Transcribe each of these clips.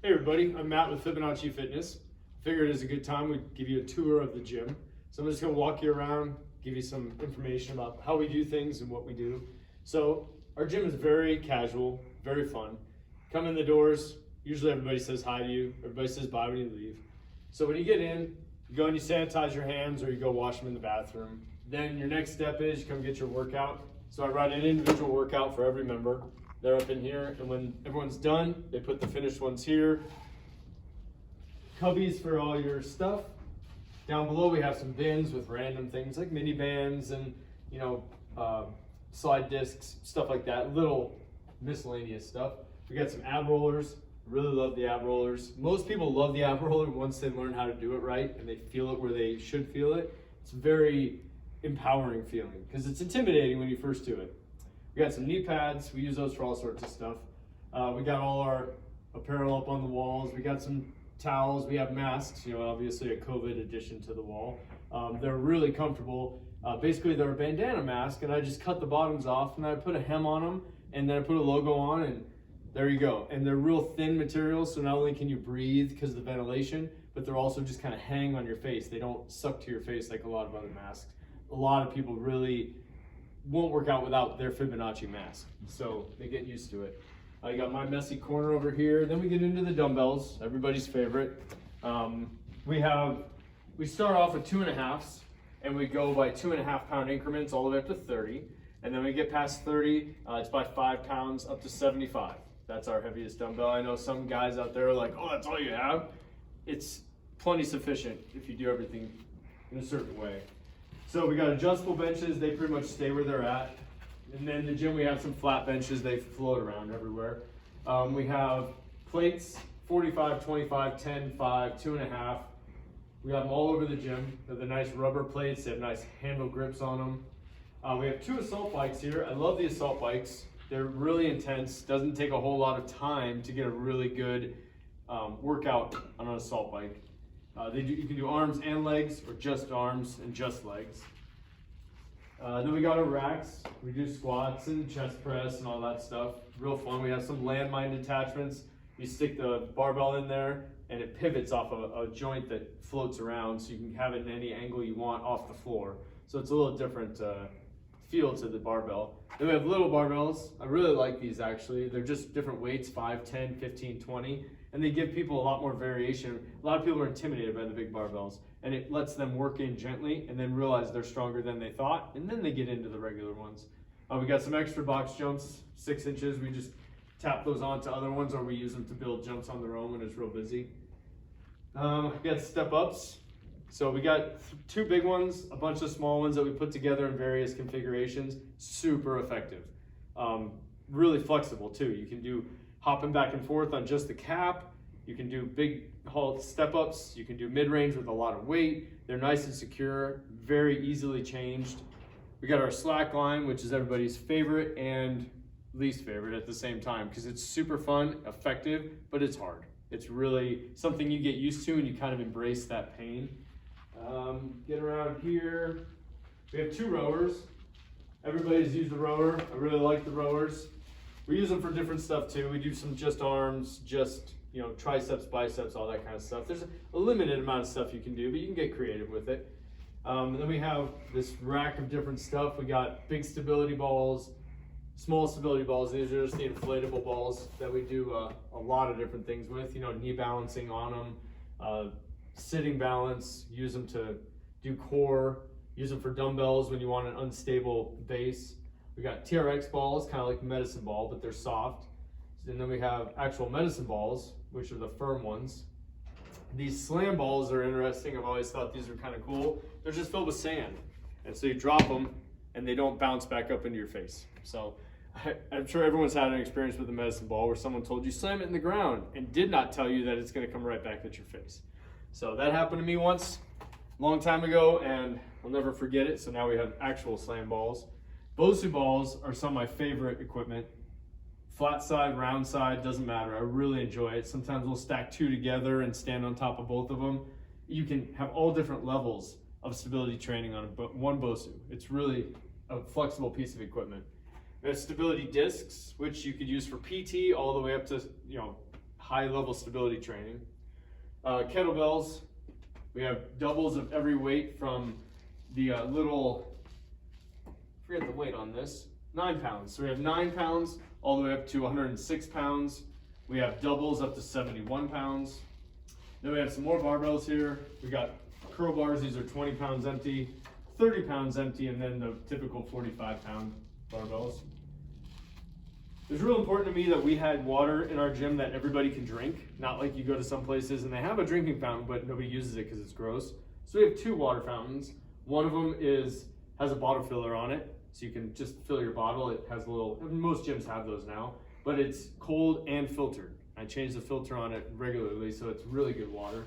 Hey everybody, I'm Matt with Fibonacci Fitness. Figured it's a good time we'd give you a tour of the gym. So I'm just gonna walk you around, give you some information about how we do things and what we do. So our gym is very casual, very fun. Come in the doors, usually everybody says hi to you, everybody says bye when you leave. So when you get in, you go and you sanitize your hands or you go wash them in the bathroom. Then your next step is you come get your workout. So I run an individual workout for every member. They're up in here, and when everyone's done, they put the finished ones here. Cubbies for all your stuff. Down below we have some bins with random things like mini bands and slide discs, stuff like that, little miscellaneous stuff. We got some ab rollers. Really love the ab rollers. Most people love the ab roller once they learn how to do it right and they feel it where they should feel it. It's a very empowering feeling because it's intimidating when you first do it. We got some knee pads. We use those for all sorts of stuff. We got all our apparel up on the walls. We got some towels. We have masks, obviously a COVID addition to the wall. They're really comfortable. Basically, they're a bandana mask, and I just cut the bottoms off, and then I put a hem on them, and then I put a logo on, and there you go. And they're real thin materials, so not only can you breathe because of the ventilation, but they're also just kind of hang on your face. They don't suck to your face like a lot of other masks. A lot of people really won't work out without their Fibonacci mask, so they get used to it. I got my messy corner over here. Then we get into the dumbbells, everybody's favorite. We start off with 2.5s, and we go by 2.5 pound increments all the way up to 30. And then we get past 30, it's by 5 pounds up to 75. That's our heaviest dumbbell. I know some guys out there are like, oh, that's all you have. It's plenty sufficient if you do everything in a certain way. So we got adjustable benches, they pretty much stay where they're at. And then in the gym we have some flat benches, they float around everywhere. We have plates, 45, 25, 10, 5, 2.5. We have them all over the gym. They're the nice rubber plates, they have nice handle grips on them. We have 2 assault bikes here. I love the assault bikes. They're really intense, doesn't take a whole lot of time to get a really good workout on an assault bike. You can do arms and legs, or just arms and just legs. Then we got our racks. We do squats and chest press and all that stuff. Real fun. We have some landmine detachments. You stick the barbell in there and it pivots off a joint that floats around, so you can have it in any angle you want off the floor. So it's a little different feel to the barbell. Then we have little barbells. I really like these actually. They're just different weights, 5, 10, 15, 20. And they give people a lot more variation. A lot of people are intimidated by the big barbells, and it lets them work in gently and then realize they're stronger than they thought, and then they get into the regular ones. We got some extra box jumps, 6 inches. We just tap those onto other ones, or we use them to build jumps on their own when it's real busy. We got step ups. So we got 2 big ones, a bunch of small ones that we put together in various configurations. Super effective. Really flexible too. You can do hopping back and forth on just the cap. You can do big halt step ups. You can do mid-range with a lot of weight. They're nice and secure, very easily changed. We got our slack line, which is everybody's favorite and least favorite at the same time, because it's super fun, effective, but it's hard. It's really something you get used to and you kind of embrace that pain. Get around here. We have 2 rowers. Everybody's used the rower. I really like the rowers. We use them for different stuff too. We do some just arms, just triceps, biceps, all that kind of stuff. There's a limited amount of stuff you can do, but you can get creative with it. Then we have this rack of different stuff. We got big stability balls, small stability balls. These are just the inflatable balls that we do a lot of different things with. Knee balancing on them, sitting balance. Use them to do core. Use them for dumbbells when you want an unstable base. We got TRX balls, kind of like medicine ball, but they're soft. And then we have actual medicine balls, which are the firm ones. These slam balls are interesting. I've always thought these were kind of cool. They're just filled with sand. And so you drop them and they don't bounce back up into your face. So I'm sure everyone's had an experience with a medicine ball where someone told you slam it in the ground and did not tell you that it's going to come right back at your face. So that happened to me once, a long time ago, and I'll never forget it. So now we have actual slam balls. Bosu balls are some of my favorite equipment. Flat side, round side, doesn't matter. I really enjoy it. Sometimes we'll stack 2 together and stand on top of both of them. You can have all different levels of stability training on one Bosu. It's really a flexible piece of equipment. We have stability discs, which you could use for PT all the way up to high level stability training. Kettlebells, we have doubles of every weight from the little, I forget the weight on this, 9 pounds. So we have 9 pounds all the way up to 106 pounds. We have doubles up to 71 pounds. Then we have some more barbells here. We got curl bars, these are 20 pounds empty, 30 pounds empty, and then the typical 45-pound barbells. It's real important to me that we had water in our gym that everybody can drink. Not like you go to some places and they have a drinking fountain, but nobody uses it because it's gross. So we have 2 water fountains. One of them has a bottle filler on it, so you can just fill your bottle. It has a little, most gyms have those now, but it's cold and filtered. I change the filter on it regularly, so it's really good water.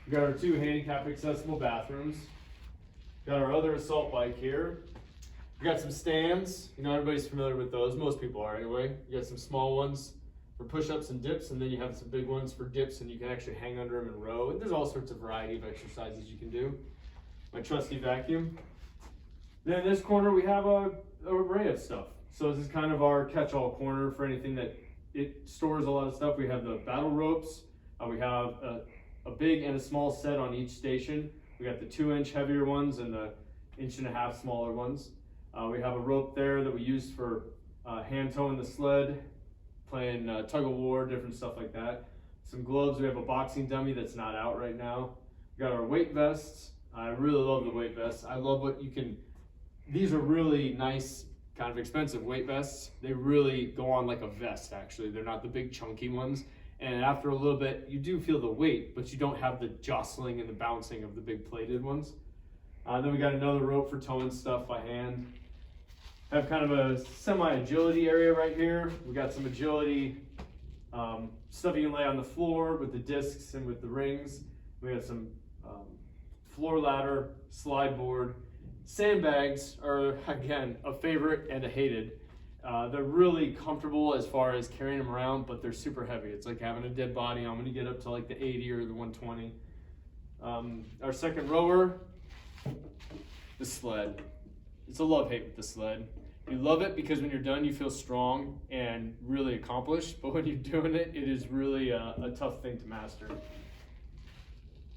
We got our 2 handicap accessible bathrooms. Got our other assault bike here. We got some stands. You know, everybody's familiar with those. Most people are anyway. You got some small ones for push-ups and dips, and then you have some big ones for dips, and you can actually hang under them and row. And there's all sorts of variety of exercises you can do. My trusty vacuum. Then in this corner we have a array of stuff. So this is kind of our catch-all corner for anything that it stores a lot of stuff. We have the battle ropes. We have a big and a small set on each station. We got the 2-inch heavier ones and the 1.5 inch smaller ones. We have a rope there that we use for hand towing the sled, playing tug of war, different stuff like that. Some gloves. We have a boxing dummy that's not out right now. We got our weight vests. I really love the weight vests. I love what you can, these are really nice, kind of expensive weight vests. They really go on like a vest actually. They're not the big chunky ones. And after a little bit, you do feel the weight, but you don't have the jostling and the bouncing of the big plated ones. Then we got another rope for towing stuff by hand. Have kind of a semi-agility area right here. We got some agility stuff you can lay on the floor with the discs and with the rings. We have some floor ladder, slide board. Sandbags are, again, a favorite and a hated. They're really comfortable as far as carrying them around, but they're super heavy. It's like having a dead body. I'm gonna get up to like the 80 or the 120. Our second rower, the sled. It's a love-hate with the sled. You love it because when you're done, you feel strong and really accomplished, but when you're doing it, it is really a tough thing to master.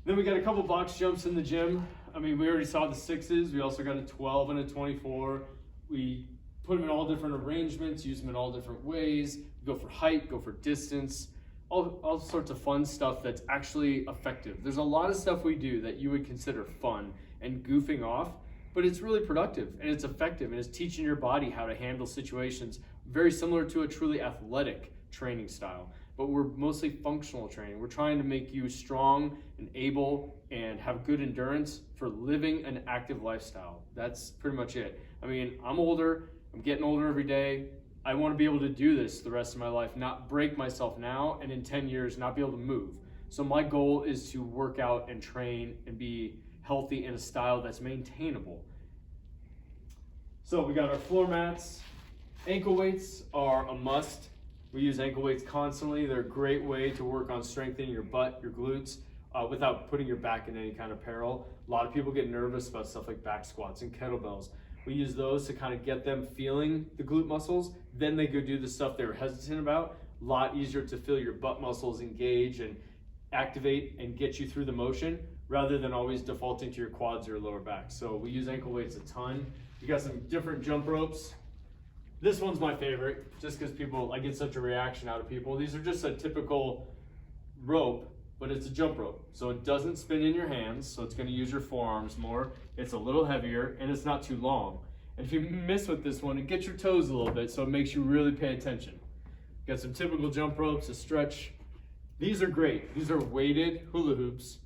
Then we got a couple box jumps in the gym. I mean, we already saw the 6s. We also got a 12 and a 24. We put them in all different arrangements, use them in all different ways. Go for height, go for distance, all sorts of fun stuff that's actually effective. There's a lot of stuff we do that you would consider fun and goofing off, but it's really productive and it's effective and it's teaching your body how to handle situations very similar to a truly athletic training style. But we're mostly functional training. We're trying to make you strong and able and have good endurance for living an active lifestyle. That's pretty much it. I mean, I'm older, I'm getting older every day. I want to be able to do this the rest of my life, not break myself now and in 10 years not be able to move. So my goal is to work out and train and be healthy in a style that's maintainable. So we got our floor mats. Ankle weights are a must. We use ankle weights constantly. They're a great way to work on strengthening your butt, your glutes, without putting your back in any kind of peril. A lot of people get nervous about stuff like back squats and kettlebells. We use those to kind of get them feeling the glute muscles. Then they go do the stuff they were hesitant about. A lot easier to feel your butt muscles engage and activate and get you through the motion rather than always defaulting to your quads or your lower back. So we use ankle weights a ton. We got some different jump ropes. This one's my favorite, just because I get such a reaction out of people. These are just a typical rope, but it's a jump rope. So it doesn't spin in your hands, so it's gonna use your forearms more. It's a little heavier, and it's not too long. And if you miss with this one, it gets your toes a little bit, so it makes you really pay attention. Got some typical jump ropes, a stretch. These are great. These are weighted hula hoops.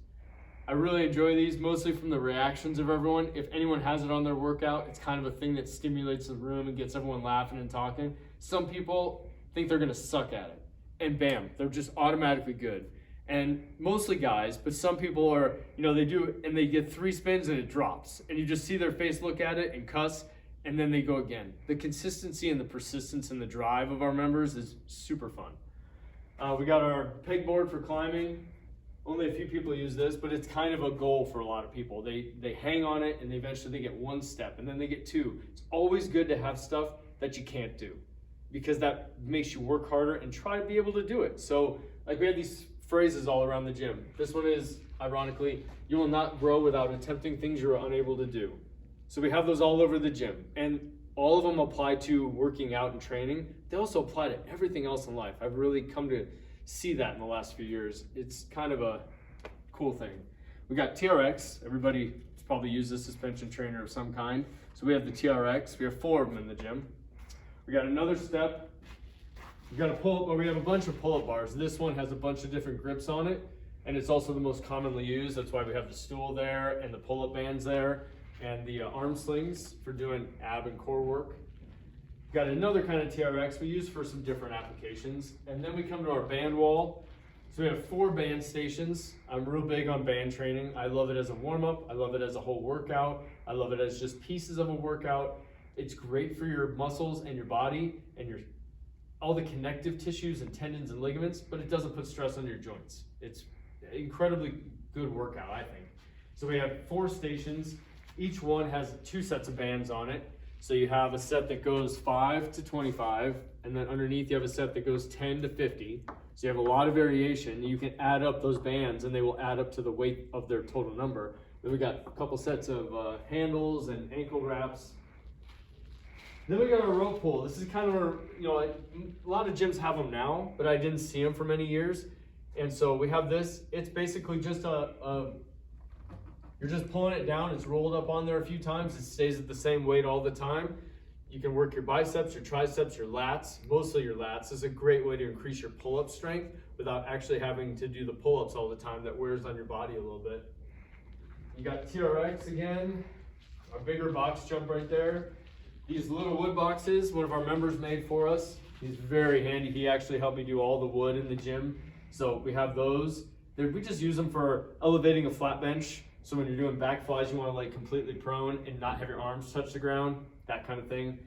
I really enjoy these, mostly from the reactions of everyone. If anyone has it on their workout, it's kind of a thing that stimulates the room and gets everyone laughing and talking. Some people think they're gonna suck at it, and bam, they're just automatically good. And mostly guys, but some people are, they do it and they get 3 spins and it drops. And you just see their face look at it and cuss, and then they go again. The consistency and the persistence and the drive of our members is super fun. We got our pegboard for climbing. Only a few people use this, but it's kind of a goal for a lot of people. They hang on it and eventually they get 1 step and then they get 2. It's always good to have stuff that you can't do because that makes you work harder and try to be able to do it. So like we have these phrases all around the gym. This one is, ironically, you will not grow without attempting things you are unable to do. So we have those all over the gym, and all of them apply to working out and training. They also apply to everything else in life. I've really come to see that in the last few years. It's kind of a cool thing. We got TRX. Everybody probably used a suspension trainer of some kind. So we have the TRX. We have 4 of them in the gym. We got another step. We got a pull-up, or we have a bunch of pull-up bars. This one has a bunch of different grips on it, and it's also the most commonly used. That's why we have the stool there and the pull-up bands there, and the arm slings for doing ab and core work. We've got another kind of TRX we use for some different applications. And then we come to our band wall. So we have 4 band stations. I'm real big on band training. I love it as a warm-up. I love it as a whole workout. I love it as just pieces of a workout. It's great for your muscles and your body and all the connective tissues and tendons and ligaments, but it doesn't put stress on your joints. It's an incredibly good workout, I think. So we have 4 stations. Each one has 2 sets of bands on it. So you have a set that goes 5 to 25, and then underneath you have a set that goes 10 to 50. So you have a lot of variation. You can add up those bands and they will add up to the weight of their total number. Then we got a couple sets of handles and ankle wraps. Then we got our rope pull. This is kind of a lot of gyms have them now, but I didn't see them for many years. And so we have this. It's basically just you're just pulling it down. It's rolled up on there a few times. It stays at the same weight all the time. You can work your biceps, your triceps, your lats, mostly your lats. This is a great way to increase your pull-up strength without actually having to do the pull-ups all the time. That wears on your body a little bit. You got TRX again, our bigger box jump right there. These little wood boxes, one of our members made for us. He's very handy. He actually helped me do all the wood in the gym. So we have those. We just use them for elevating a flat bench. So when you're doing back flies, you want to lay completely prone and not have your arms touch the ground, that kind of thing.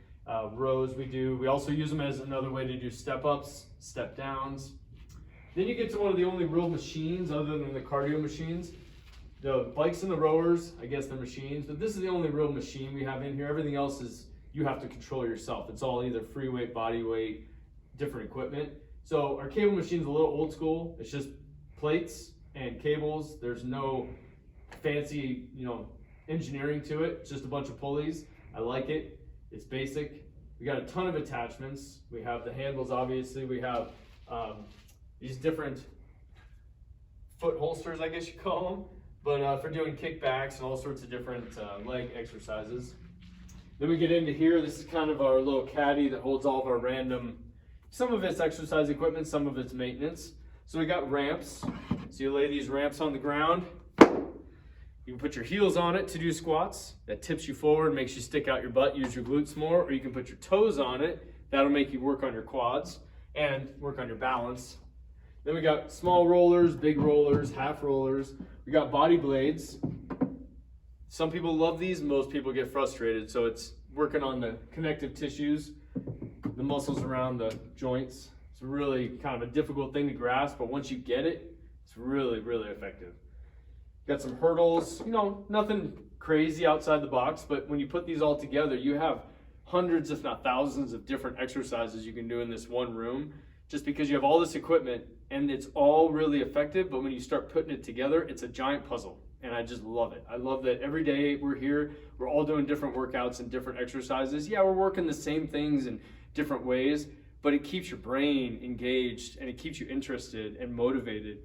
Rows we do. We also use them as another way to do step ups, step downs. Then you get to one of the only real machines other than the cardio machines. The bikes and the rowers, I guess they're machines, but this is the only real machine we have in here. Everything else is you have to control yourself. It's all either free weight, body weight, different equipment. So our cable machine's a little old school. It's just plates and cables. There's no fancy, engineering to it. It's just a bunch of pulleys. I like it. It's basic. We got a ton of attachments. We have the handles, obviously. We have these different foot holsters, I guess you call them, but for doing kickbacks and all sorts of different leg exercises. Then we get into here. This is kind of our little caddy that holds all of our random, some of it's exercise equipment, some of it's maintenance. So we got ramps. So you lay these ramps on the ground. You can put your heels on it to do squats. That tips you forward, makes you stick out your butt, use your glutes more, or you can put your toes on it. That'll make you work on your quads and work on your balance. Then we got small rollers, big rollers, half rollers. We got body blades. Some people love these, most people get frustrated. So it's working on the connective tissues, the muscles around the joints. It's really kind of a difficult thing to grasp, but once you get it, it's really, really effective. Got some hurdles, nothing crazy outside the box, but when you put these all together, you have hundreds, if not thousands, of different exercises you can do in this one room, just because you have all this equipment and it's all really effective, but when you start putting it together, it's a giant puzzle, and I just love it. I love that every day we're here, we're all doing different workouts and different exercises. Yeah, we're working the same things in different ways, but it keeps your brain engaged and it keeps you interested and motivated.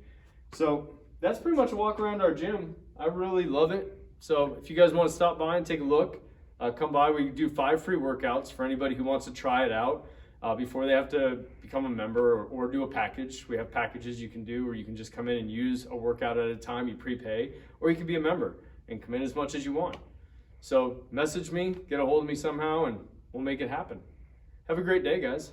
So that's pretty much a walk around our gym. I really love it. So if you guys want to stop by and take a look, come by. We do 5 free workouts for anybody who wants to try it out before they have to become a member or do a package. We have packages you can do, or you can just come in and use a workout at a time. You prepay, or you can be a member and come in as much as you want. So message me, get a hold of me somehow, and we'll make it happen. Have a great day, guys.